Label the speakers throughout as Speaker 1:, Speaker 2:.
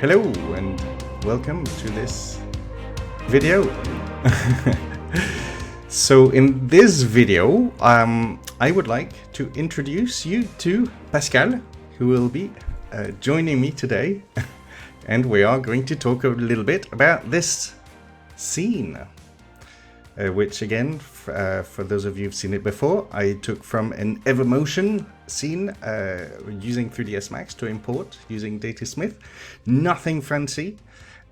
Speaker 1: Hello and welcome to this video. So in this video, I would like to introduce you to Pascal, who will be joining me today, and we are going to talk a little bit about this scene, which again, for those of you who've seen it before, I took from an Evermotion scene using 3ds Max to import using Datasmith. Nothing fancy,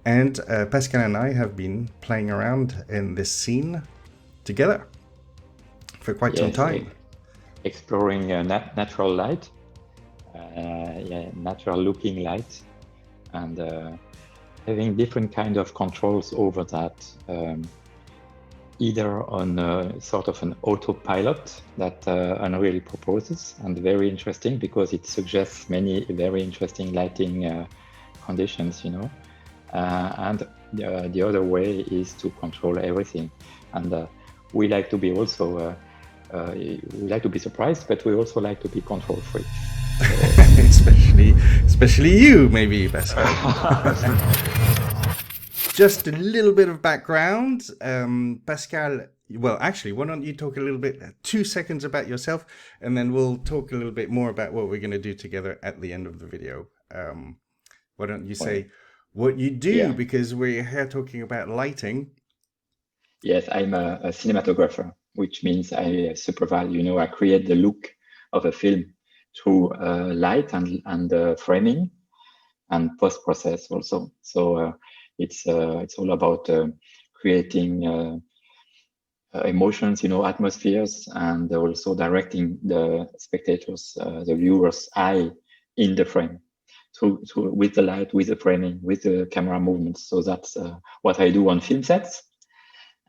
Speaker 1: and Pascal and I have been playing around in this scene together for quite some time.
Speaker 2: Exploring natural light, natural looking light, and having different kind of controls over that, either on sort of an autopilot that Unreal proposes, and very interesting because it suggests many very interesting lighting conditions, you know, and the other way is to control everything. And we like to be also we like to be surprised, but we also like to be control freak.
Speaker 1: especially you, maybe, Pascal. Just a little bit of background. Pascal, well, actually, why don't you talk a little bit, 2 seconds about yourself, and then we'll talk a little bit more about what we're going to do together at the end of the video. Why don't you say what you do, because we're here talking about lighting.
Speaker 2: Yes, I'm a cinematographer, which means I supervise, you know, I create the look of a film through light and framing and post-process also. So it's all about creating emotions, you know, atmospheres, and also directing the spectators, the viewers' eye in the frame through with the light, with the framing, with the camera movements. So that's what I do on film sets.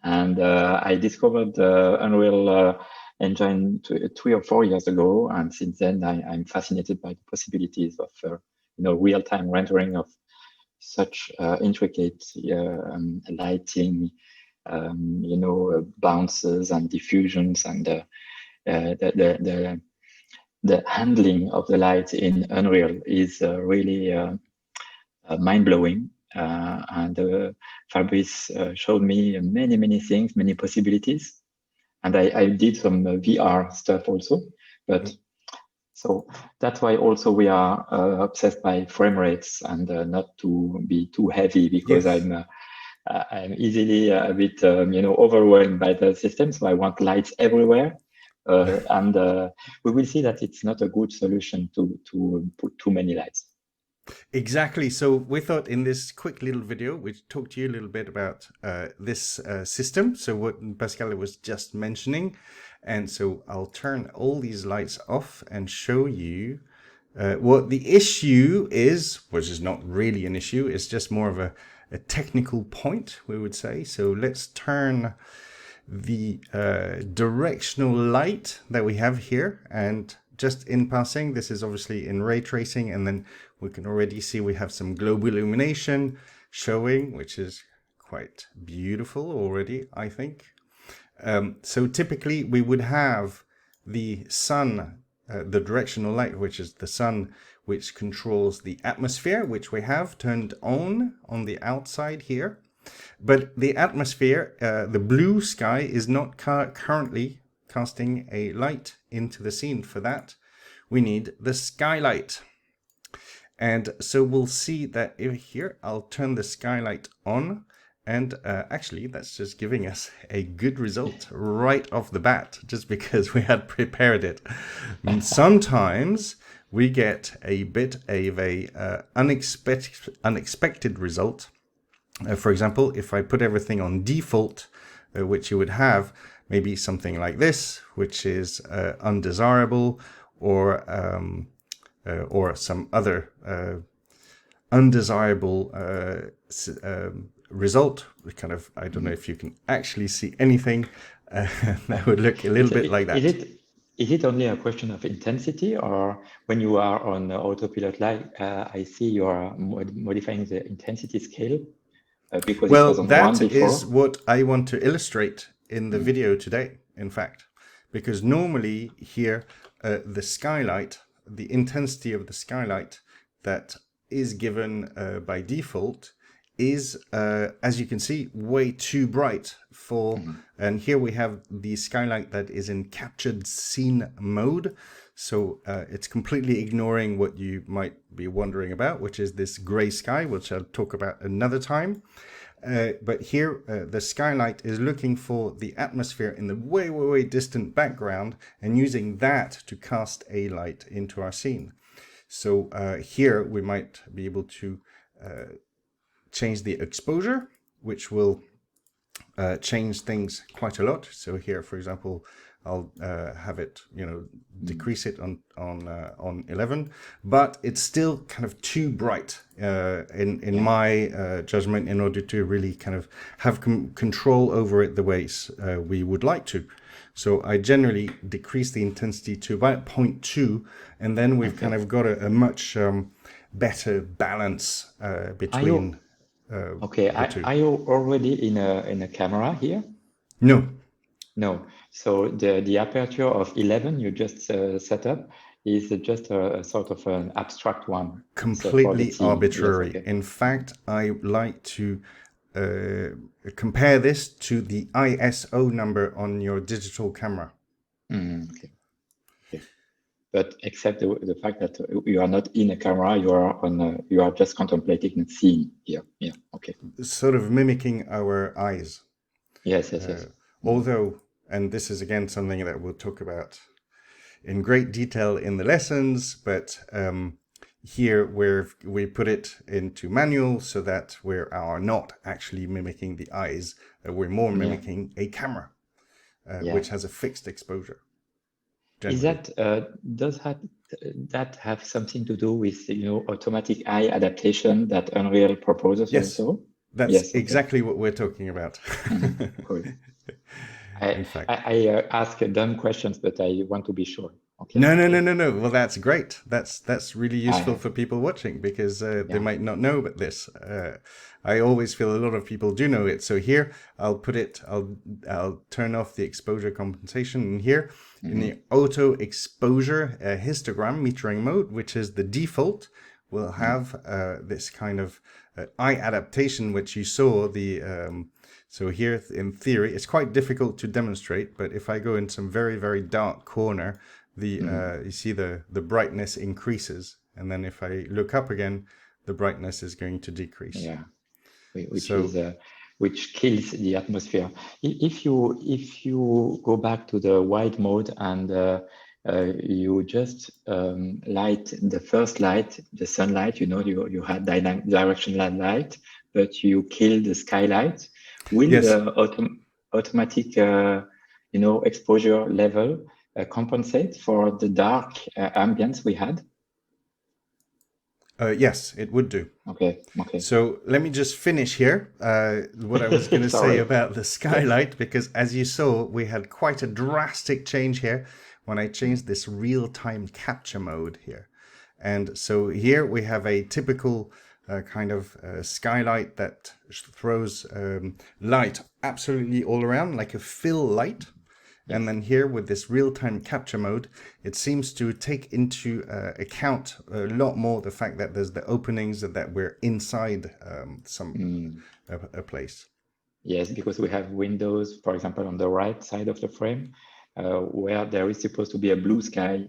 Speaker 2: And I discovered Unreal Engine 3 or 4 years ago, and since then I'm fascinated by the possibilities of you know, real-time rendering of such intricate lighting, you know, bounces and diffusions, and the handling of the light in Unreal is really mind-blowing. And Fabrice showed me many things, many possibilities, and I did some VR stuff also. But so that's why also we are obsessed by frame rates and not to be too heavy, because I'm easily a bit you know, overwhelmed by the system. So I want lights everywhere, and we will see that it's not a good solution to put too many lights.
Speaker 1: Exactly. So we thought in this quick little video, we'd talk to you a little bit about this system. So what Pascal was just mentioning. And so I'll turn all these lights off and show you what the issue is, which is not really an issue. It's just more of a technical point, we would say. So let's turn the directional light that we have here, and just in passing, this is obviously in ray tracing, and then we can already see we have some global illumination showing, which is quite beautiful already, I think. So typically we would have the sun, the directional light, which is the sun, which controls the atmosphere, which we have turned on the outside here. But the atmosphere, the blue sky, is not currently casting a light into the scene. For that, we need the skylight. And so we'll see that here, I'll turn the skylight on. And actually, that's just giving us a good result right off the bat, just because we had prepared it. And sometimes we get a bit of a unexpected result. For example, if I put everything on default, which you would have, maybe something like this, which is undesirable, or some other undesirable result. Kind of, I don't know if you can actually see anything that would look a little bit like that.
Speaker 2: Is it only a question of intensity, or when you are on autopilot light, I see you are modifying the intensity scale? Because
Speaker 1: well,
Speaker 2: it was on
Speaker 1: that
Speaker 2: 1 before.
Speaker 1: is what I want to illustrate in the video today, in fact, because normally here the skylight, the intensity of the skylight that is given by default is, as you can see, way too bright for, and here we have the skylight that is in captured scene mode. So it's completely ignoring what you might be wondering about, which is this gray sky, which I'll talk about another time. But here, the skylight is looking for the atmosphere in the way, way, way distant background and using that to cast a light into our scene. So here we might be able to change the exposure, which will change things quite a lot. So here, for example, I'll have it, decrease it on 11, but it's still kind of too bright in my judgment in order to really kind of have control over it the way we would like to. So I generally decrease the intensity to about 0.2, and then we've kind of got a much better balance between the two.
Speaker 2: Are you already in a camera here?
Speaker 1: No.
Speaker 2: So the aperture of 11 you just set up is just a sort of an abstract one.
Speaker 1: Completely arbitrary. Yes, in fact, I like to compare this to the ISO number on your digital camera.
Speaker 2: Okay. But except the fact that you are not in a camera, you are just contemplating the scene here. Yeah. Okay.
Speaker 1: Sort of mimicking our eyes.
Speaker 2: Yes.
Speaker 1: Although, and this is again something that we'll talk about in great detail in the lessons, but here we put it into manual so that we are not actually mimicking the eyes, we're more mimicking a camera, which has a fixed exposure.
Speaker 2: Is that does that have something to do with automatic eye adaptation that Unreal proposes?
Speaker 1: Yes,
Speaker 2: also?
Speaker 1: That's exactly what we're talking about.
Speaker 2: Cool. I ask dumb questions, but I want to be sure. Okay.
Speaker 1: No. Well, that's great. That's really useful for people watching because they might not know about this. I always feel a lot of people do know it. So here I'll turn off the exposure compensation, and here in the auto exposure histogram metering mode, which is the default, we'll have this kind of eye adaptation, which you saw so here in theory, it's quite difficult to demonstrate, but if I go in some very, very dark corner, you see the brightness increases. And then if I look up again, the brightness is going to decrease.
Speaker 2: Yeah, which kills the atmosphere. If you go back to the white mode and you just light the first light, the sunlight, you had directional light, but you kill the skylight. Will the automatic, exposure level compensate for the dark ambience we had?
Speaker 1: Yes, it would do.
Speaker 2: Okay.
Speaker 1: So let me just finish here what I was going to say about the skylight, because as you saw, we had quite a drastic change here when I changed this real-time capture mode here. And so here we have a typical kind of skylight that throws light absolutely all around, like a fill light. And then here with this real-time capture mode, it seems to take into account a lot more the fact that there's the openings and that we're inside a place.
Speaker 2: Yes, because we have windows, for example, on the right side of the frame, where there is supposed to be a blue sky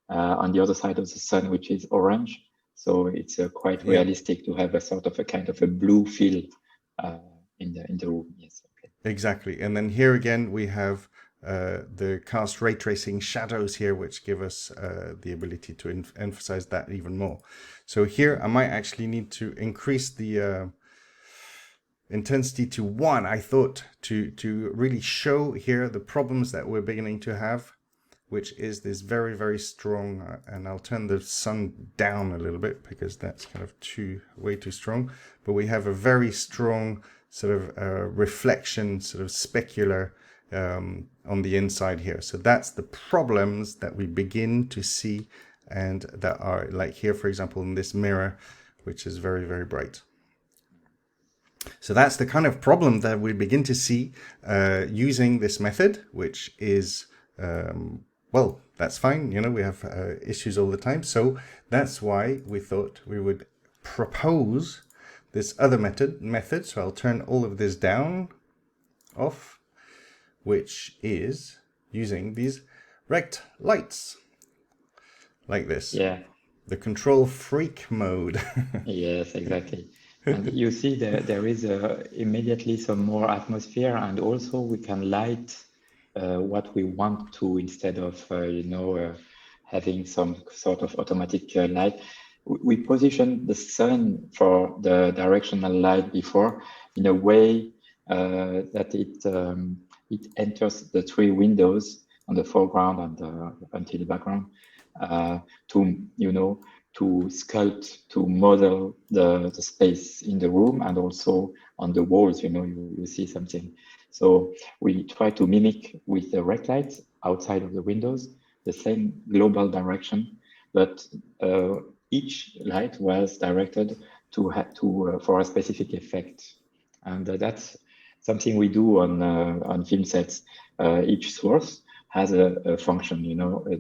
Speaker 2: on the other side of the sun, which is orange. So it's quite realistic to have a sort of a kind of a blue feel in the room. Yes. Okay.
Speaker 1: Exactly. And then here again, we have the cast ray tracing shadows here, which give us the ability to emphasize that even more. So here I might actually need to increase the intensity to 1, I thought, to really show here the problems that we're beginning to have, which is this very, very strong, and I'll turn the sun down a little bit because that's kind of way too strong, but we have a very strong sort of reflection, sort of specular on the inside here. So that's the problems that we begin to see, and that are like here, for example, in this mirror, which is very, very bright. So that's the kind of problem that we begin to see using this method, which is, well, that's fine. We have issues all the time. So that's why we thought we would propose this other method. So I'll turn all of this down, off, which is using these rect lights like this.
Speaker 2: Yeah.
Speaker 1: The control freak mode.
Speaker 2: Yes, exactly. And you see there is immediately some more atmosphere, and also we can light what we want to instead of having some sort of automatic light. We position the sun for the directional light before in a way that it enters the three windows on the foreground and until the background to sculpt, to model the space in the room and also on the walls, you see something. So we try to mimic with the rect lights outside of the windows, the same global direction, but each light was directed for a specific effect. And that's something we do on film sets. Each source has a function,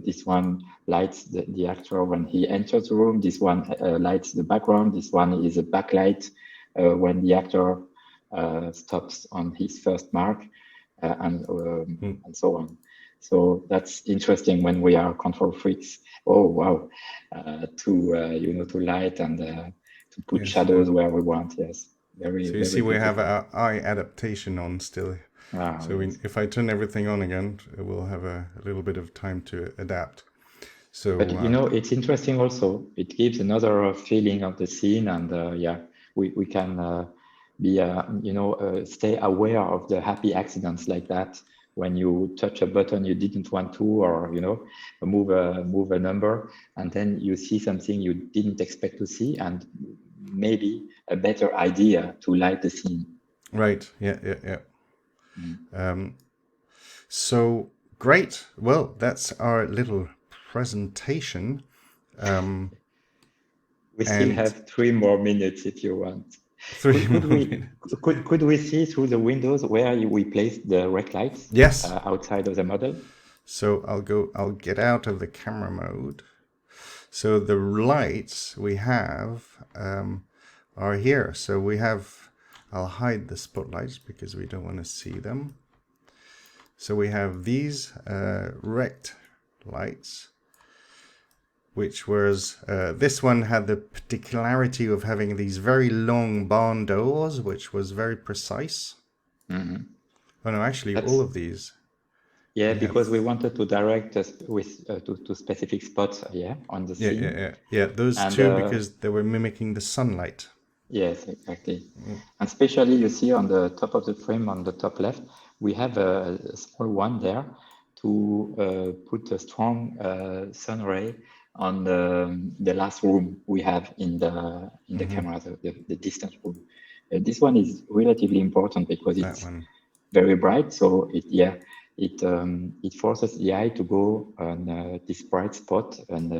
Speaker 2: this one lights the actor when he enters the room, this one lights the background, this one is a backlight when the actor stops on his first mark, and so on. So that's interesting when we are control freaks. Oh wow, to light and to put shadows where we want. Yes, very.
Speaker 1: So you
Speaker 2: very
Speaker 1: see, we have
Speaker 2: beautiful.
Speaker 1: our eye adaptation on still. So
Speaker 2: Yes.
Speaker 1: if I turn everything on again, we'll have a little bit of time to adapt. So,
Speaker 2: But it's interesting also. It gives another feeling of the scene, and we can stay aware of the happy accidents like that when you touch a button you didn't want to, or move a number, and then you see something you didn't expect to see, and maybe a better idea to light the scene.
Speaker 1: right, yeah. So great. Well, that's our little presentation.
Speaker 2: We still have 3 more minutes if you want. Could we see through the windows where we placed the rec lights?
Speaker 1: Yes.
Speaker 2: Outside of the model?
Speaker 1: So I'll get out of the camera mode. So the lights we have are here. So we have, I'll hide the spotlights because we don't want to see them. So we have these rect lights, which was, this one had the particularity of having these very long barn doors, which was very precise.
Speaker 2: Mm-hmm.
Speaker 1: Oh no, actually all of these.
Speaker 2: Yeah, because we wanted to direct us with to specific spots, on the scene.
Speaker 1: Yeah. Those two, because they were mimicking the sunlight.
Speaker 2: Yes, exactly. And especially you see on the top of the frame, on the top left, we have a small one there to put a strong sun ray on the last room we have in the camera, the distance room. This one is relatively important because it's very bright, so it forces the eye to go on this bright spot and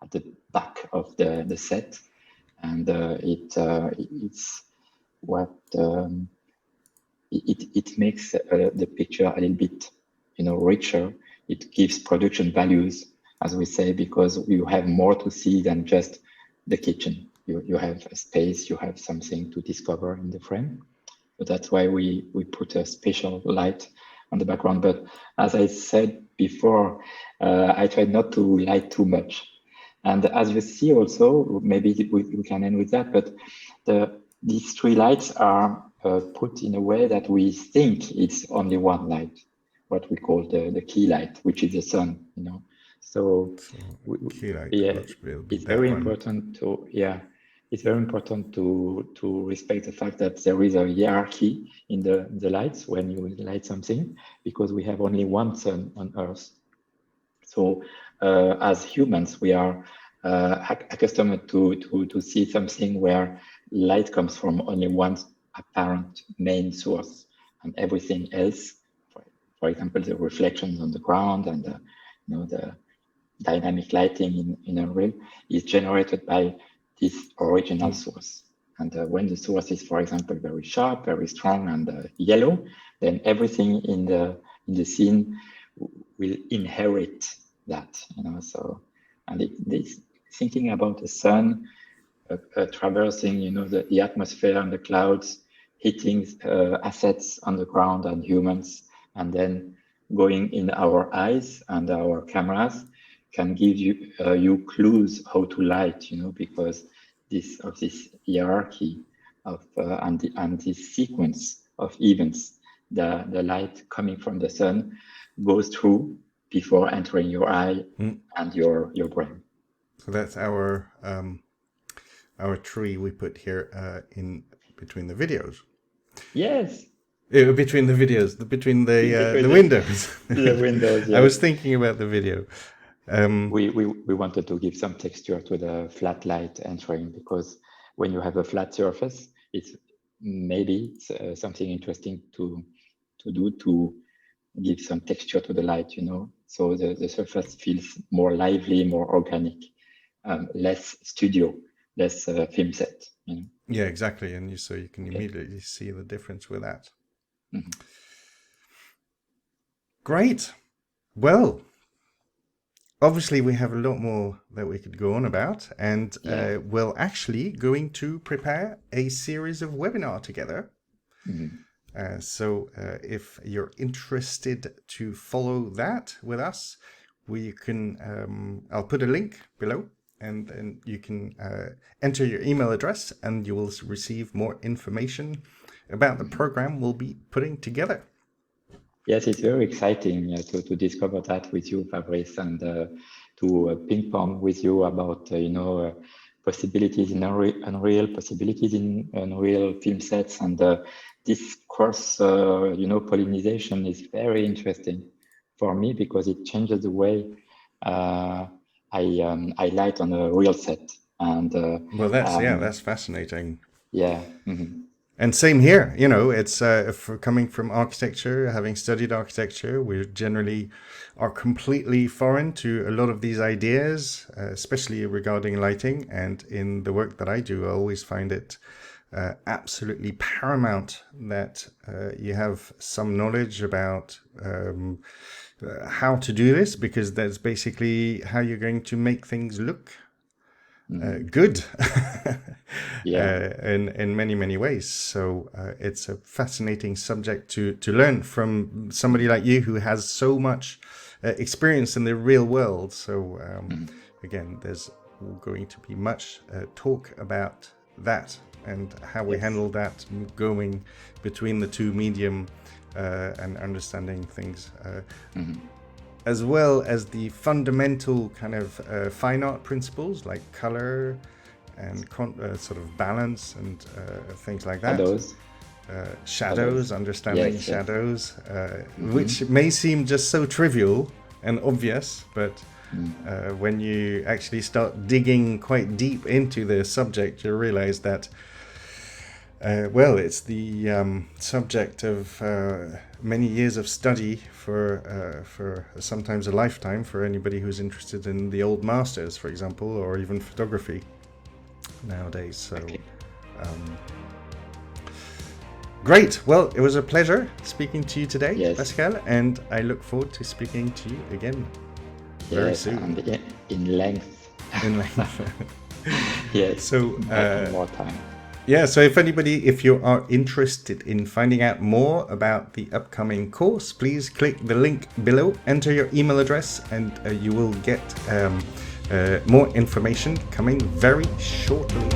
Speaker 2: at the back of the set, and it's what it makes the picture a little bit richer. It gives production values, as we say, because you have more to see than just the kitchen. You have a space, you have something to discover in the frame. So that's why we put a special light on the background. But as I said before, I tried not to light too much. And as you see also, maybe we can end with that, but these 3 lights are put in a way that we think it's only one light, what we call the key light, which is the sun, So
Speaker 1: key light,
Speaker 2: it's very important to, it's very important to respect the fact that there is a hierarchy in the lights when you light something, because we have only one sun on Earth. So as humans, we are accustomed to see something where light comes from only one apparent main source, and everything else, for example, the reflections on the ground and the dynamic lighting in Unreal, is generated by this original source. And when the source is, for example, very sharp, very strong, and yellow, then everything in the scene will inherit that. So, and this thinking about the sun traversing, the atmosphere and the clouds, hitting assets on the ground and humans, and then going in our eyes and our cameras can give you clues how to light, because this hierarchy of and this sequence of events, the light coming from the sun goes through before entering your eye and your brain.
Speaker 1: So that's our tree we put here in between the videos.
Speaker 2: Yes.
Speaker 1: Between the videos, between the windows.
Speaker 2: The windows. Yes.
Speaker 1: I was thinking about the video.
Speaker 2: We wanted to give some texture to the flat light entering, because when you have a flat surface, it's something interesting to do to give some texture to the light, so the surface feels more lively, more organic, less studio, less film set.
Speaker 1: Yeah, exactly, and so you can immediately see the difference with that.
Speaker 2: Mm-hmm.
Speaker 1: Great. Well, obviously we have a lot more that we could go on about, and we're actually going to prepare a series of webinar together.
Speaker 2: Mm-hmm.
Speaker 1: So if you're interested to follow that with us, we can. I'll put a link below, and then you can enter your email address, and you will receive more information about the program we'll be putting together.
Speaker 2: Yes, it's very exciting to discover that with you, Fabrice, and to ping pong with you about possibilities in Unreal, possibilities in Unreal film sets, and this course, pollination is very interesting for me, because it changes the way I light on a real set. And
Speaker 1: well, that's fascinating.
Speaker 2: Yeah. Mm-hmm.
Speaker 1: And same here, it's for coming from architecture, having studied architecture, we generally are completely foreign to a lot of these ideas, especially regarding lighting. And in the work that I do, I always find it absolutely paramount that you have some knowledge about how to do this, because that's basically how you're going to make things look good in many ways. So it's a fascinating subject to learn from somebody like you who has so much experience in the real world. So again, there's going to be much talk about that and how we handle that going between the two medium and understanding things. As well as the fundamental kind of fine art principles like color and sort of balance and things like that. Shadows, understanding shadows, which may seem just so trivial and obvious, but when you actually start digging quite deep into the subject, you realize that it's the subject of many years of study for sometimes a lifetime for anybody who's interested in the old masters, for example, or even photography nowadays. So great. Well, it was a pleasure speaking to you today, Pascal, and I look forward to speaking to you again very soon.
Speaker 2: And in length.
Speaker 1: In length.
Speaker 2: Yes.
Speaker 1: So
Speaker 2: more time.
Speaker 1: Yeah, so if you are interested in finding out more about the upcoming course, please click the link below, enter your email address, and you will get more information coming very shortly.